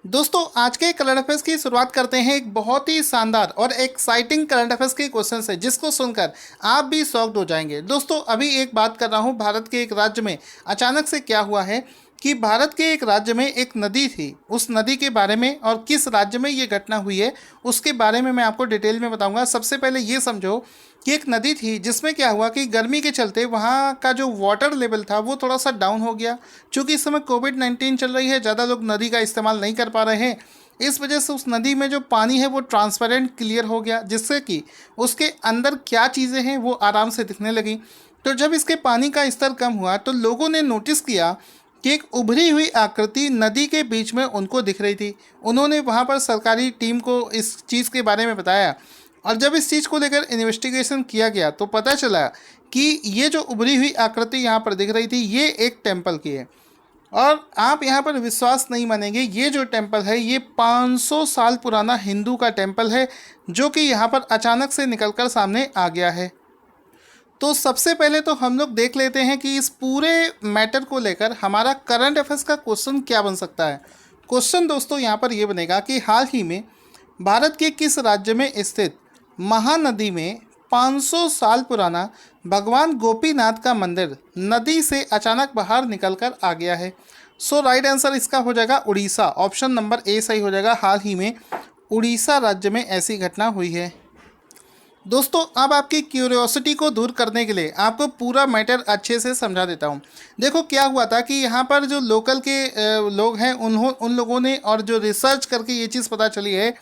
दोस्तों आज के करंट अफेयर्स की शुरुआत करते हैं एक बहुत ही शानदार और एक्साइटिंग करंट अफेयर्स के क्वेश्चन से जिसको सुनकर आप भी शॉक्ड हो जाएंगे। दोस्तों अभी एक बात कर रहा हूं, भारत के एक राज्य में अचानक से क्या हुआ है कि भारत के एक राज्य में एक नदी थी, उस नदी के बारे में और किस राज्य में ये घटना हुई है उसके बारे में मैं आपको डिटेल में बताऊंगा। सबसे पहले ये समझो कि एक नदी थी जिसमें क्या हुआ कि गर्मी के चलते वहाँ का जो वाटर लेवल था वो थोड़ा सा डाउन हो गया। चूँकि इस समय कोविड-19 चल रही है, ज़्यादा लोग नदी का इस्तेमाल नहीं कर पा रहे हैं, इस वजह से उस नदी में जो पानी है वो ट्रांसपेरेंट क्लियर हो गया, जिससे कि उसके अंदर क्या चीज़ें हैं वो आराम से दिखने लगी। तो जब इसके पानी का स्तर कम हुआ तो लोगों ने नोटिस किया कि एक उभरी हुई आकृति नदी के बीच में उनको दिख रही थी। उन्होंने वहाँ पर सरकारी टीम को इस चीज़ के बारे में बताया और जब इस चीज़ को लेकर इन्वेस्टिगेशन किया गया तो पता चला कि ये जो उभरी हुई आकृति यहाँ पर दिख रही थी ये एक टेम्पल की है। और आप यहाँ पर विश्वास नहीं मानेंगे, ये जो टेम्पल है ये 500 साल पुराना हिंदू का टेम्पल है जो कि यहाँ पर अचानक से निकलकर सामने आ गया है। तो सबसे पहले तो हम लोग देख लेते हैं कि इस पूरे मैटर को लेकर हमारा करंट अफेयर्स का क्वेश्चन क्या बन सकता है। क्वेश्चन दोस्तों यहाँ पर ये बनेगा कि हाल ही में भारत के किस राज्य में स्थित महानदी में 500 साल पुराना भगवान गोपीनाथ का मंदिर नदी से अचानक बाहर निकलकर आ गया है। सो राइट आंसर इसका हो जाएगा उड़ीसा। ऑप्शन नंबर ए सही हो जाएगा। हाल ही में उड़ीसा राज्य में ऐसी घटना हुई है। दोस्तों अब आपकी क्यूरियोसिटी को दूर करने के लिए आपको पूरा मैटर अच्छे से समझा देता हूँ। देखो क्या हुआ था कि यहाँ पर जो लोकल के लोग हैं उन लोगों ने और जो रिसर्च करके ये चीज़ पता चली है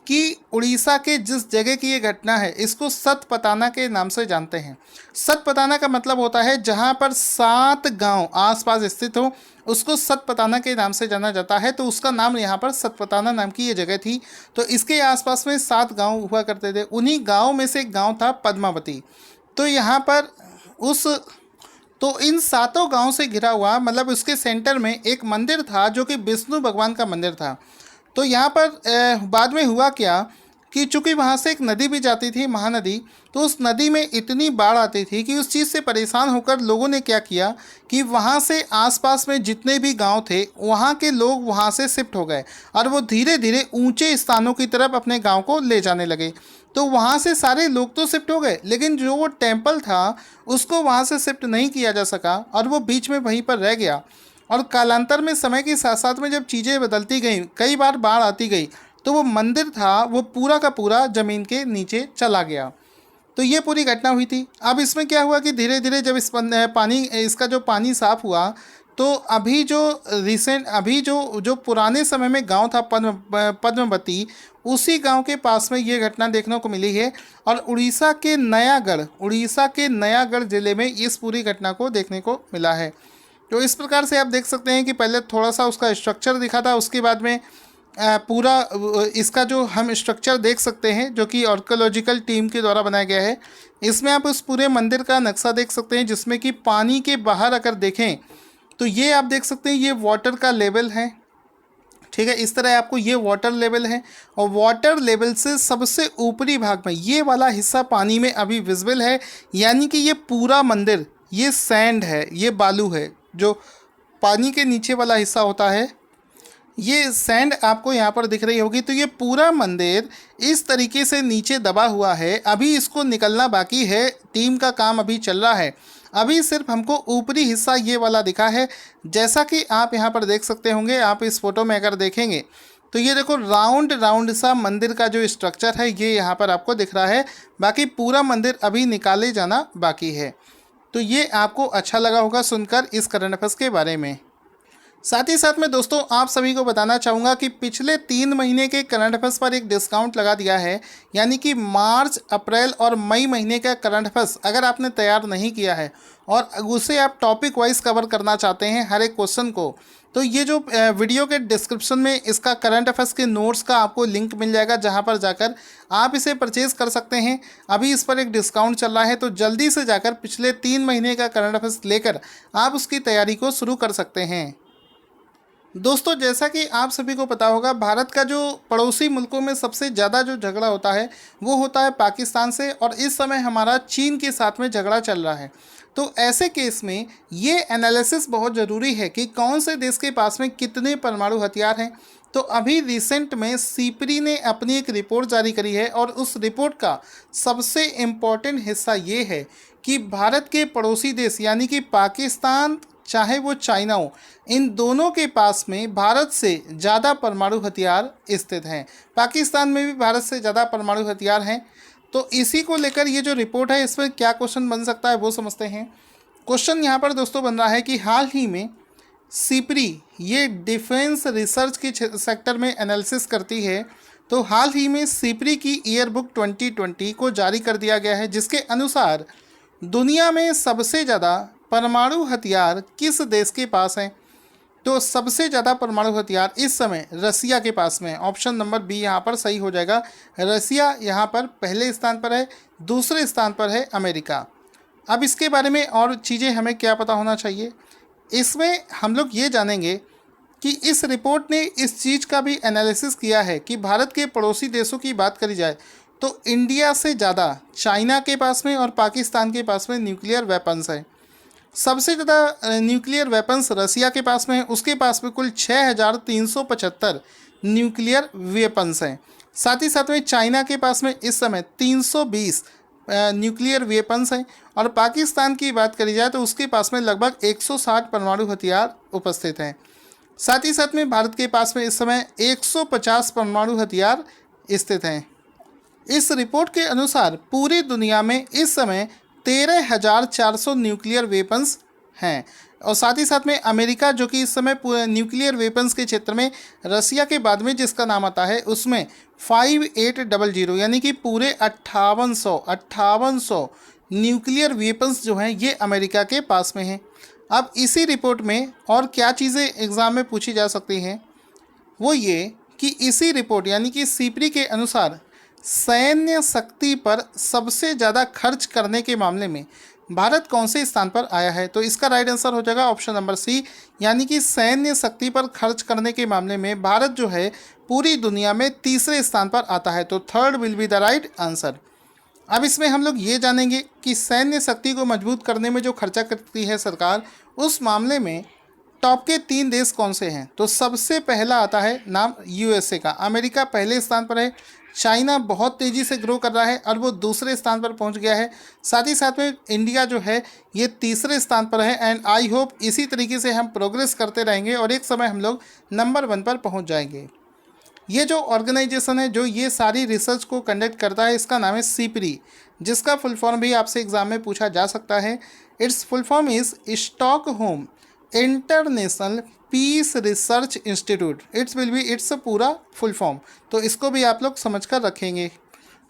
कि उड़ीसा के जिस जगह की ये घटना है इसको सतपताना के नाम से जानते हैं। सतपताना का मतलब होता है जहाँ पर 7 गांव आसपास स्थित हो उसको सतपताना के नाम से जाना जाता है। तो उसका नाम यहाँ पर सतपताना नाम की ये जगह थी। तो इसके आसपास में 7 गांव हुआ करते थे, उन्हीं गाँव में से एक गाँव था पद्मावती। तो यहाँ पर उस तो इन 7 गाँव से घिरा हुआ मतलब उसके सेंटर में एक मंदिर था जो कि विष्णु भगवान का मंदिर था। तो यहाँ पर बाद में हुआ क्या कि चूंकि वहाँ से एक नदी भी जाती थी महानदी, तो उस नदी में इतनी बाढ़ आती थी कि उस चीज़ से परेशान होकर लोगों ने क्या किया कि वहाँ से आसपास में जितने भी गांव थे वहाँ के लोग वहाँ से शिफ्ट हो गए और वो धीरे धीरे ऊंचे स्थानों की तरफ अपने गांव को ले जाने लगे। तो वहाँ से सारे लोग तो शिफ्ट हो गए लेकिन जो वो टेम्पल था उसको वहाँ से शिफ्ट नहीं किया जा सका और वो बीच में वहीं पर रह गया। और कालांतर में समय के साथ साथ में जब चीज़ें बदलती गई, कई बार बाढ़ आती गई, तो वो मंदिर था वो पूरा का पूरा ज़मीन के नीचे चला गया। तो ये पूरी घटना हुई थी। अब इसमें क्या हुआ कि धीरे धीरे जब इस पानी इसका जो पानी साफ हुआ तो अभी जो जो पुराने समय में गांव था पद्मवती, उसी गांव के पास में ये घटना देखने को मिली है। और उड़ीसा के नयागढ़ ज़िले में इस पूरी घटना को देखने को मिला है। तो इस प्रकार से आप देख सकते हैं कि पहले थोड़ा सा उसका स्ट्रक्चर दिखा था, उसके बाद में पूरा इसका जो हम स्ट्रक्चर देख सकते हैं जो कि आर्कियोलॉजिकल टीम के द्वारा बनाया गया है। इसमें आप उस पूरे मंदिर का नक्शा देख सकते हैं जिसमें कि पानी के बाहर अगर देखें तो ये आप देख सकते हैं ये वाटर का लेवल है। ठीक है, इस तरह आपको ये वाटर लेवल है और वाटर लेवल से सबसे ऊपरी भाग में ये वाला हिस्सा पानी में अभी विजिबल है। यानी कि ये पूरा मंदिर ये सैंड है, ये बालू है। जो पानी के नीचे वाला हिस्सा होता है ये सैंड आपको यहाँ पर दिख रही होगी। तो ये पूरा मंदिर इस तरीके से नीचे दबा हुआ है। अभी इसको निकलना बाकी है, टीम का काम अभी चल रहा है। अभी सिर्फ हमको ऊपरी हिस्सा ये वाला दिखा है। जैसा कि आप यहाँ पर देख सकते होंगे, आप इस फोटो में अगर देखेंगे तो ये देखो राउंड राउंड सा मंदिर का जो स्ट्रक्चर है ये यहाँ पर आपको दिख रहा है। बाकी पूरा मंदिर अभी निकाले जाना बाकी है। तो ये आपको अच्छा लगा होगा सुनकर इस करंट अफेयर्स के बारे में। साथ ही साथ में दोस्तों आप सभी को बताना चाहूँगा कि पिछले 3 महीने के करंट अफेयर्स पर एक डिस्काउंट लगा दिया है। यानी कि मार्च, अप्रैल और मई महीने का करंट अफेयर्स अगर आपने तैयार नहीं किया है और उसे आप टॉपिक वाइज कवर करना चाहते हैं हर एक क्वेश्चन को, तो ये जो वीडियो के डिस्क्रिप्शन में इसका करंट अफेयर्स के नोट्स का आपको लिंक मिल जाएगा जहां पर जाकर आप इसे परचेज़ कर सकते हैं। अभी इस पर एक डिस्काउंट चल रहा है तो जल्दी से जाकर पिछले 3 महीने का करंट अफेयर्स लेकर आप उसकी तैयारी को शुरू कर सकते हैं। दोस्तों जैसा कि आप सभी को पता होगा भारत का जो पड़ोसी मुल्कों में सबसे ज़्यादा जो झगड़ा होता है वो होता है पाकिस्तान से, और इस समय हमारा चीन के साथ में झगड़ा चल रहा है। तो ऐसे केस में ये एनालिसिस बहुत ज़रूरी है कि कौन से देश के पास में कितने परमाणु हथियार हैं। तो अभी रिसेंट में सीपरी ने अपनी एक रिपोर्ट जारी करी है और उस रिपोर्ट का सबसे इम्पॉर्टेंट हिस्सा ये है कि भारत के पड़ोसी देश यानी कि पाकिस्तान चाहे वो चाइना हो, इन दोनों के पास में भारत से ज़्यादा परमाणु हथियार स्थित हैं। पाकिस्तान में भी भारत से ज़्यादा परमाणु हथियार हैं। तो इसी को लेकर ये जो रिपोर्ट है इसमें क्या क्वेश्चन बन सकता है वो समझते हैं। क्वेश्चन यहाँ पर दोस्तों बन रहा है कि हाल ही में सीपरी ये डिफेंस रिसर्च के सेक्टर में एनालिसिस करती है। तो हाल ही में सीपरी की ईयर बुक 2020 को जारी कर दिया गया है, जिसके अनुसार दुनिया में सबसे ज़्यादा परमाणु हथियार किस देश के पास हैं। तो सबसे ज़्यादा परमाणु हथियार इस समय रसिया के पास में है। ऑप्शन नंबर बी यहाँ पर सही हो जाएगा। रसिया यहाँ पर पहले स्थान पर है, दूसरे स्थान पर है अमेरिका। अब इसके बारे में और चीज़ें हमें क्या पता होना चाहिए, इसमें हम लोग ये जानेंगे कि इस रिपोर्ट ने इस चीज़ का भी एनालिसिस किया है कि भारत के पड़ोसी देशों की बात करी जाए तो इंडिया से ज़्यादा चाइना के पास में और पाकिस्तान के पास में न्यूक्लियर वेपन्स है। सबसे ज़्यादा न्यूक्लियर वेपन्स रसिया के पास में है, उसके पास में कुल 6375 न्यूक्लियर वेपन्स हैं। साथ ही साथ में चाइना के पास में इस समय 320 न्यूक्लियर वेपन्स हैं और पाकिस्तान की बात करी जाए तो उसके पास में लगभग 160 परमाणु हथियार उपस्थित हैं। साथ ही साथ में भारत के पास में इस समय 150 परमाणु हथियार स्थित हैं। इस रिपोर्ट के अनुसार पूरी दुनिया में इस समय 13,400 न्यूक्लियर वेपन्स हैं और साथ ही साथ में अमेरिका जो कि इस समय न्यूक्लियर वेपन्स के क्षेत्र में रसिया के बाद में जिसका नाम आता है उसमें 5800 यानी कि पूरे 5800 न्यूक्लियर वेपन्स जो हैं ये अमेरिका के पास में हैं। अब इसी रिपोर्ट में और क्या चीज़ें एग्ज़ाम में पूछी जा सकती हैं वो ये कि इसी रिपोर्ट यानी कि सीपरी के अनुसार सैन्य शक्ति पर सबसे ज़्यादा खर्च करने के मामले में भारत कौन से स्थान पर आया है। तो इसका राइट आंसर हो जाएगा ऑप्शन नंबर सी, यानी कि सैन्य शक्ति पर खर्च करने के मामले में भारत जो है पूरी दुनिया में तीसरे स्थान पर आता है। तो third will be the right answer. अब इसमें हम लोग ये जानेंगे कि सैन्य शक्ति को मजबूत करने में जो खर्चा करती है सरकार, उस मामले में टॉप के 3 देश कौन से हैं। तो सबसे पहला आता है नाम यूएसए का, अमेरिका पहले स्थान पर है, चाइना बहुत तेज़ी से ग्रो कर रहा है और वो दूसरे स्थान पर पहुंच गया है, साथ ही साथ में इंडिया जो है ये तीसरे स्थान पर है। एंड आई होप इसी तरीके से हम प्रोग्रेस करते रहेंगे और एक समय हम लोग नंबर 1 पर पहुंच जाएंगे। ये जो ऑर्गेनाइजेशन है जो ये सारी रिसर्च को कंडक्ट करता है इसका नाम है सीपरी, जिसका फुल फॉर्म भी आपसे एग्जाम में पूछा जा सकता है। It's full form is Stockholm International Peace Research Institute. It's पूरा फुल फॉर्म, तो इसको भी आप लोग समझ कर रखेंगे।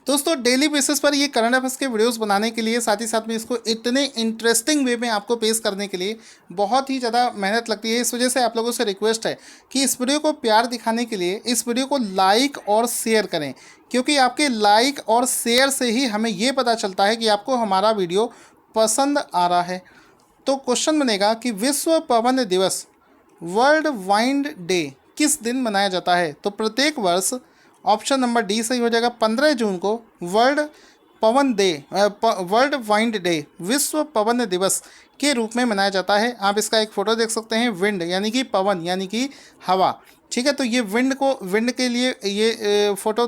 दोस्तों डेली बेसिस पर ये करंट अफेयर्स के वीडियोस बनाने के लिए, साथ ही साथ में इसको इतने इंटरेस्टिंग वे में आपको पेश करने के लिए बहुत ही ज़्यादा मेहनत लगती है। इस वजह से आप लोगों से रिक्वेस्ट है कि इस वीडियो को प्यार दिखाने के लिए इस वीडियो को लाइक और शेयर करें, क्योंकि आपके लाइक और शेयर से ही हमें ये पता चलता है कि आपको हमारा वीडियो पसंद आ रहा है। तो क्वेश्चन बनेगा कि विश्व पवन दिवस वर्ल्ड वाइंड डे किस दिन मनाया जाता है। तो प्रत्येक वर्ष ऑप्शन नंबर डी सही हो जाएगा 15 जून को वर्ल्ड वाइंड डे विश्व पवन दिवस के रूप में मनाया जाता है। आप इसका एक फ़ोटो देख सकते हैं, विंड यानी कि पवन यानी कि हवा, ठीक है। तो ये विंड के लिए ये फ़ोटो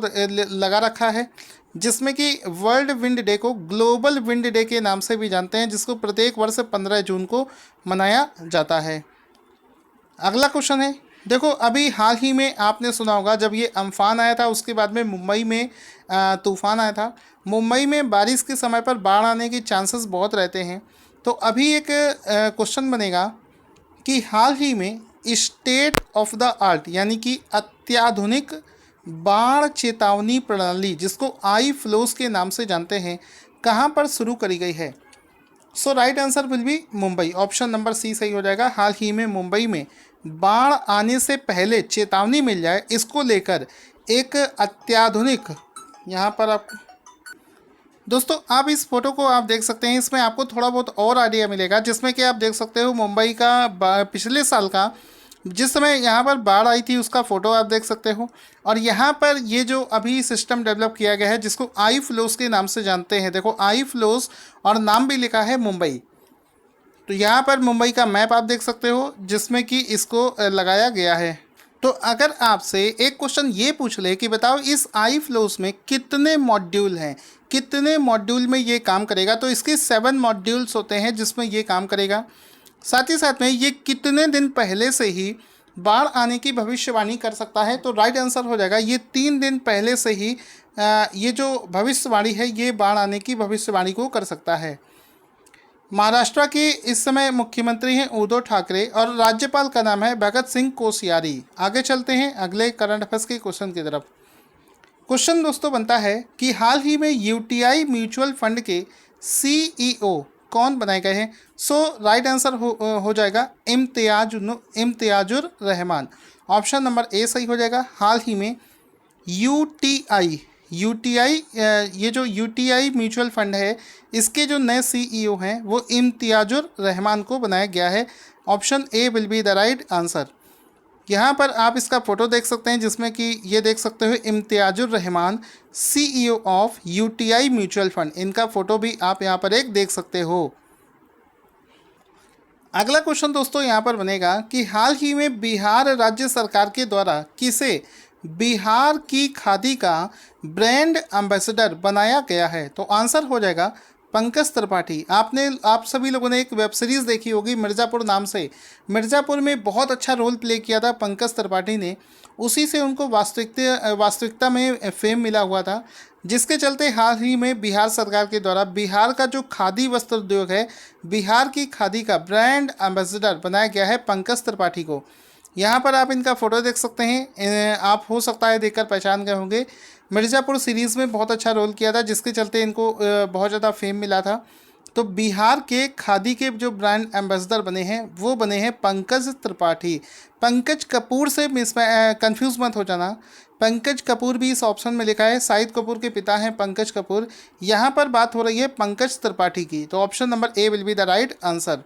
लगा रखा है, जिसमें कि वर्ल्ड विंड डे को ग्लोबल विंड डे के नाम से भी जानते हैं, जिसको प्रत्येक वर्ष 15 जून को मनाया जाता है। अगला क्वेश्चन है, देखो अभी हाल ही में आपने सुना होगा जब ये अम्फान आया था उसके बाद में मुंबई में तूफ़ान आया था। मुंबई में बारिश के समय पर बाढ़ आने के चांसेस बहुत रहते हैं। तो अभी एक क्वेश्चन बनेगा कि हाल ही में स्टेट ऑफ द आर्ट यानी कि अत्याधुनिक बाढ़ चेतावनी प्रणाली, जिसको आई फ्लोस के नाम से जानते हैं, कहाँ पर शुरू करी गई है। So right answer will be Mumbai, option number C सही हो जाएगा। हाल ही में मुंबई में बाढ़ आने से पहले चेतावनी मिल जाए, इसको लेकर एक अत्याधुनिक, यहाँ पर आप दोस्तों आप इस फोटो को आप देख सकते हैं, इसमें आपको थोड़ा बहुत और आइडिया मिलेगा, जिसमें कि आप देख सकते हो मुंबई का पिछले साल का जिस समय यहाँ पर बाढ़ आई थी उसका फ़ोटो आप देख सकते हो। और यहाँ पर ये जो अभी सिस्टम डेवलप किया गया है जिसको आई फ्लोस के नाम से जानते हैं, देखो आई फ्लोस और नाम भी लिखा है मुंबई। तो यहाँ पर मुंबई का मैप आप देख सकते हो जिसमें कि इसको लगाया गया है। तो अगर आपसे एक क्वेश्चन ये पूछ ले कि बताओ इस आई फ्लोस में कितने मॉड्यूल हैं, कितने मॉड्यूल में ये काम करेगा, तो इसके 7 मॉड्यूल्स होते हैं जिसमें ये काम करेगा। साथ ही साथ में ये कितने दिन पहले से ही बाढ़ आने की भविष्यवाणी कर सकता है, तो राइट आंसर हो जाएगा ये 3 दिन पहले से ही ये जो भविष्यवाणी है ये बाढ़ आने की भविष्यवाणी को कर सकता है। महाराष्ट्र के इस समय मुख्यमंत्री हैं उद्धव ठाकरे और राज्यपाल का नाम है भगत सिंह कोश्यारी। आगे चलते हैं अगले करंट अफेयर्स के क्वेश्चन की तरफ। क्वेश्चन दोस्तों बनता है कि हाल ही में यूटीआई म्यूचुअल फंड के सीईओ कौन बनाए गए हैं। सो राइट आंसर हो जाएगा Imtiazur Rahman. Option number A सही हो जाएगा। हाल ही में यूटीआई ये जो यूटीआई म्यूचुअल फंड है इसके जो नए सीईओ हैं वो इम्तियाजुर रहमान को बनाया गया है। Option A will be the right answer. यहाँ पर आप इसका फ़ोटो देख सकते हैं जिसमें कि ये देख सकते हो Imtiazur Rahman CEO of UTI mutual fund, इनका फ़ोटो भी आप यहाँ पर एक देख सकते हो। अगला क्वेश्चन दोस्तों यहाँ पर बनेगा कि हाल ही में बिहार राज्य सरकार के द्वारा किसे बिहार की खादी का ब्रांड एम्बेसडर बनाया गया है, तो आंसर हो जाएगा पंकज त्रिपाठी। आप सभी लोगों ने एक वेब सीरीज़ देखी होगी मिर्ज़ापुर नाम से। मिर्ज़ापुर में बहुत अच्छा रोल प्ले किया था पंकज त्रिपाठी ने, उसी से उनको वास्तविकता में फेम मिला हुआ था, जिसके चलते हाल ही में बिहार सरकार के द्वारा बिहार का जो खादी वस्त्र उद्योग है, बिहार की खादी का ब्रांड एम्बेसडर बनाया गया है पंकज त्रिपाठी को। यहाँ पर आप इनका फ़ोटो देख सकते हैं, आप हो सकता है देखकर पहचान गए होंगे। मिर्ज़ापुर सीरीज़ में बहुत अच्छा रोल किया था जिसके चलते इनको बहुत ज़्यादा फेम मिला था। तो बिहार के खादी के जो ब्रांड एम्बेसडर बने हैं वो बने हैं पंकज त्रिपाठी। पंकज कपूर से कंफ्यूज मत हो जाना, पंकज कपूर भी इस ऑप्शन में लिखा है। शाहिद कपूर के पिता हैं पंकज कपूर। यहाँ पर बात हो रही है पंकज त्रिपाठी की, तो option number A will be the right answer.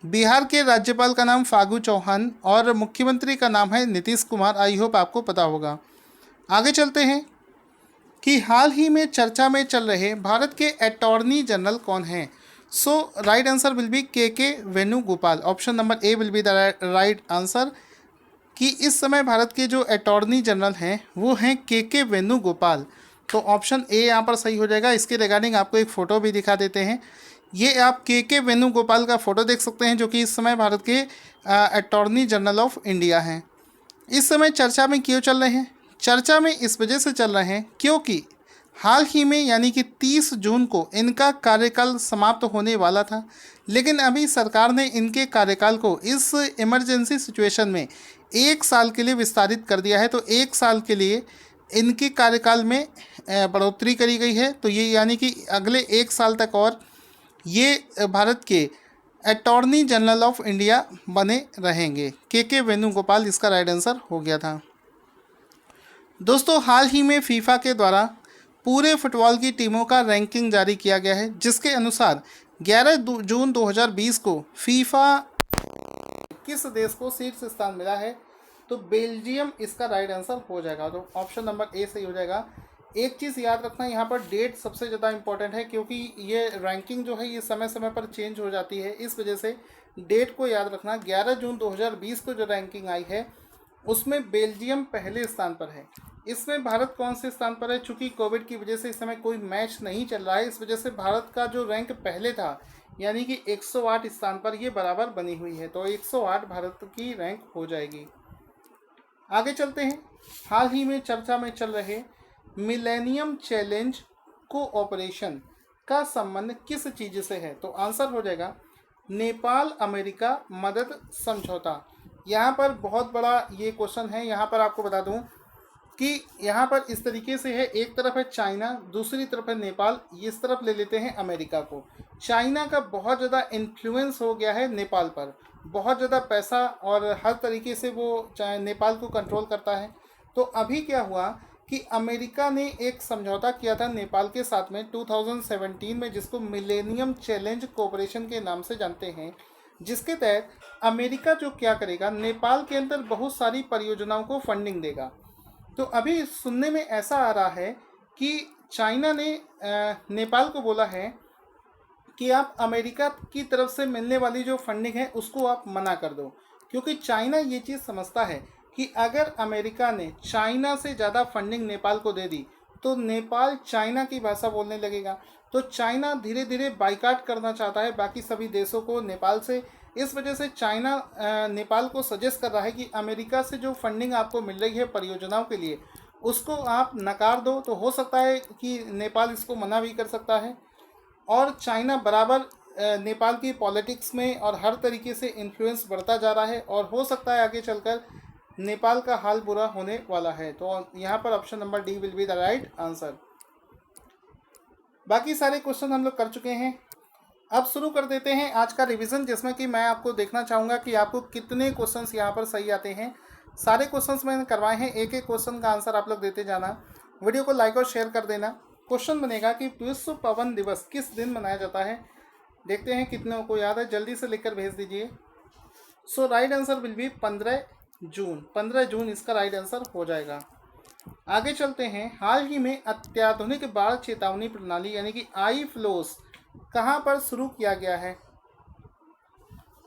Bihar के राज्यपाल का नाम फागू चौहान और मुख्यमंत्री का नाम है नीतीश कुमार। आई होप आपको पता होगा। आगे चलते हैं कि हाल ही में चर्चा में चल रहे भारत के अटॉर्नी जनरल कौन हैं। सो राइट आंसर विल बी के Venugopal. Option number A will be the right answer कि इस समय भारत के जो अटॉर्नी जनरल हैं वो हैं के वेणुगोपाल। तो ऑप्शन ए यहाँ पर सही हो जाएगा। इसके रिगार्डिंग आपको एक फ़ोटो भी दिखा देते हैं। ये आप के वेणुगोपाल का फ़ोटो देख सकते हैं जो कि इस समय भारत के अटॉर्नी जनरल ऑफ इंडिया हैं। इस समय चर्चा में क्यों चल रहे हैं? चर्चा में इस वजह से चल रहे हैं क्योंकि हाल ही में यानी कि 30 जून को इनका कार्यकाल समाप्त होने वाला था, लेकिन अभी सरकार ने इनके कार्यकाल को इस इमरजेंसी सिचुएशन में 1 साल के लिए विस्तारित कर दिया है। तो 1 साल के लिए इनके कार्यकाल में बढ़ोतरी करी गई है। तो ये यानी कि अगले 1 साल तक और ये भारत के अटॉर्नी जनरल ऑफ इंडिया बने रहेंगे। के वेणुगोपाल इसका राइट आंसर हो गया था। दोस्तों हाल ही में फीफा के द्वारा पूरे फुटबॉल की टीमों का रैंकिंग जारी किया गया है, जिसके अनुसार 11 जून 2020 को फीफा किस देश को शीर्ष स्थान मिला है, तो बेल्जियम इसका राइट आंसर हो जाएगा। तो ऑप्शन नंबर ए सही हो जाएगा। एक चीज़ याद रखना, यहाँ पर डेट सबसे ज़्यादा इंपॉर्टेंट है क्योंकि ये रैंकिंग जो है ये समय समय पर चेंज हो जाती है, इस वजह से डेट को याद रखना। 11 जून 2020 को जो रैंकिंग आई है उसमें बेल्जियम पहले स्थान पर है। इसमें भारत कौन से स्थान पर है? चूँकि कोविड की वजह से इस समय कोई मैच नहीं चल रहा है, इस वजह से भारत का जो रैंक पहले था यानी कि 108 स्थान पर ये बराबर बनी हुई है। तो 108 भारत की रैंक हो जाएगी। आगे चलते हैं। हाल ही में चर्चा में चल रहे मिलेनियम चैलेंज कोऑपरेशन का संबंध किस चीज़ से है, तो आंसर हो जाएगा नेपाल अमेरिका मदद समझौता। यहाँ पर बहुत बड़ा ये क्वेश्चन है। यहाँ पर आपको बता दूँ कि यहाँ पर इस तरीके से है, एक तरफ है चाइना, दूसरी तरफ है नेपाल, इस तरफ ले लेते हैं अमेरिका को। चाइना का बहुत ज़्यादा इन्फ्लुएंस हो गया है नेपाल पर, बहुत ज़्यादा पैसा और हर तरीके से वो नेपाल को कंट्रोल करता है। तो अभी क्या हुआ कि अमेरिका ने एक समझौता किया था नेपाल के साथ में 2017 में, जिसको मिलेनियम चैलेंज कोऑपरेशन के नाम से जानते हैं, जिसके तहत अमेरिका जो क्या करेगा, नेपाल के अंदर बहुत सारी परियोजनाओं को फंडिंग देगा। तो अभी सुनने में ऐसा आ रहा है कि चाइना ने नेपाल को बोला है कि आप अमेरिका की तरफ से मिलने वाली जो फंडिंग है उसको आप मना कर दो, क्योंकि चाइना ये चीज़ समझता है कि अगर अमेरिका ने चाइना से ज़्यादा फंडिंग नेपाल को दे दी तो नेपाल चाइना की भाषा बोलने लगेगा। तो चाइना धीरे धीरे बाइकाट करना चाहता है बाकी सभी देशों को नेपाल से। इस वजह से चाइना नेपाल को सजेस्ट कर रहा है कि अमेरिका से जो फंडिंग आपको मिल रही है परियोजनाओं के लिए उसको आप नकार दो। तो हो सकता है कि नेपाल इसको मना भी कर सकता है। और चाइना बराबर नेपाल की पॉलिटिक्स में और हर तरीके से इन्फ्लुएंस बढ़ता जा रहा है और हो सकता है आगे चलकर नेपाल का हाल बुरा होने वाला है। तो यहाँ पर option number D will be the right answer. बाकी सारे क्वेश्चन हम लोग कर चुके हैं। अब शुरू कर देते हैं आज का रिवीजन, जिसमें कि मैं आपको देखना चाहूँगा कि आपको कितने क्वेश्चंस यहाँ पर सही आते हैं। सारे क्वेश्चंस मैंने करवाए हैं, एक एक क्वेश्चन का आंसर आप लोग देते जाना। वीडियो को लाइक और शेयर कर देना। क्वेश्चन बनेगा कि विश्व पवन दिवस किस दिन मनाया जाता है। देखते हैं कितने को याद है, जल्दी से लिखकर भेज दीजिए। सो राइट आंसर विल बी 15 जून। 15 जून इसका राइट आंसर हो जाएगा। आगे चलते हैं। हाल ही में अत्याधुनिक बाढ़ चेतावनी प्रणाली यानी कि आई फ्लोस कहाँ पर शुरू किया गया है।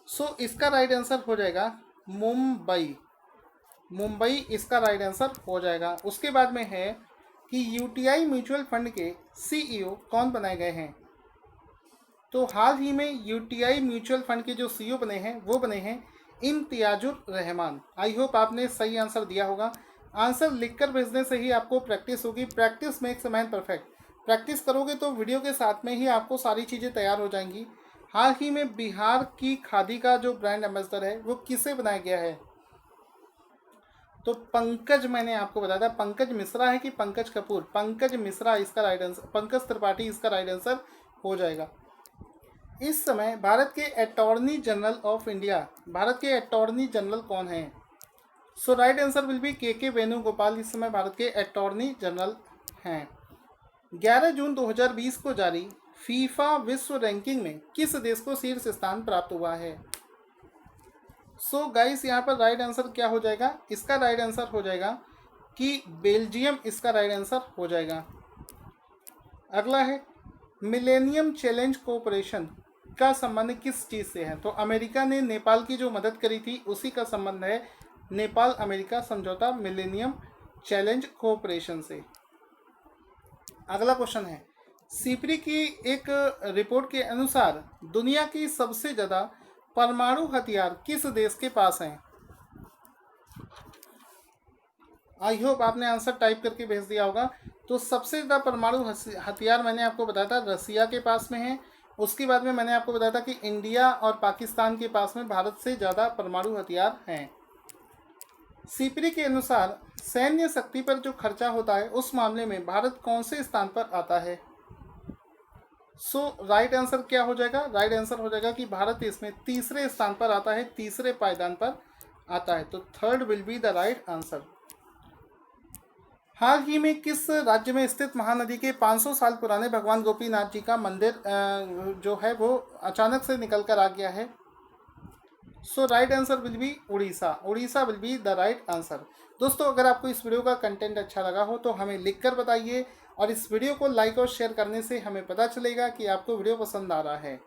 सो इसका राइट आंसर हो जाएगा मुंबई। मुंबई इसका राइट आंसर हो जाएगा। उसके बाद में है कि यूटीआई म्यूचुअल फंड के सीईओ कौन बनाए गए हैं। तो हाल ही में यूटीआई म्यूचुअल फंड के जो सीईओ बने हैं वो बने हैं इम्तियाजुर रहमान। आई होप आपने सही आंसर दिया होगा। आंसर लिखकर भेजने से ही आपको प्रैक्टिस होगी। Practice makes a man perfect. Practice करोगे तो वीडियो के साथ में ही आपको सारी चीज़ें तैयार हो जाएंगी। हाल ही में बिहार की खादी का जो ब्रांड एम्बेसडर है वो किसे बनाया गया है। तो पंकज, मैंने आपको बताया था पंकज मिश्रा है कि पंकज कपूर। पंकज मिश्रा इसका राइट आंसर, पंकज त्रिपाठी इसका राइट आंसर हो जाएगा। इस समय भारत के attorney general of India, Bharat के अटॉर्नी जनरल कौन हैं। सो राइट आंसर विल बी के वेणुगोपाल इस समय भारत के अटॉर्नी जनरल हैं। 11 जून 2020 को जारी फीफा विश्व रैंकिंग में किस देश को शीर्ष स्थान प्राप्त हुआ है। सो गाइस यहाँ पर राइट आंसर क्या हो जाएगा। इसका राइट आंसर हो जाएगा कि बेल्जियम इसका राइट आंसर हो जाएगा। अगला है मिलेनियम चैलेंज कोऑपरेशन का संबंध किस चीज़ से है। तो अमेरिका ने नेपाल की जो मदद करी थी उसी का संबंध है नेपाल अमेरिका समझौता मिलेनियम चैलेंज कोऑपरेशन से। अगला क्वेश्चन है सीपरी की एक रिपोर्ट के अनुसार दुनिया की सबसे ज़्यादा परमाणु हथियार किस देश के पास हैं। आई होप आपने आंसर टाइप करके भेज दिया होगा। तो सबसे ज़्यादा परमाणु हथियार मैंने आपको बताया था रसिया के पास में है। उसके बाद में मैंने आपको बताया था कि इंडिया और पाकिस्तान के पास में भारत से ज़्यादा परमाणु हथियार हैं। सीपरी के अनुसार सैन्य शक्ति पर जो खर्चा होता है उस मामले में भारत कौन से स्थान पर आता है। सो राइट आंसर क्या हो जाएगा। राइट आंसर हो जाएगा कि भारत इसमें तीसरे स्थान पर आता है, तीसरे पायदान पर आता है। तो third will be the right answer. हाल ही में किस राज्य में स्थित महानदी के 500 साल पुराने भगवान गोपीनाथ जी का मंदिर जो है वो अचानक से निकल कर आ गया है। So right answer will be Orissa. Orissa will be the right answer. दोस्तों अगर आपको इस वीडियो का कंटेंट अच्छा लगा हो तो हमें लिखकर बताइए और इस वीडियो को लाइक और शेयर करने से हमें पता चलेगा कि आपको वीडियो पसंद आ रहा है।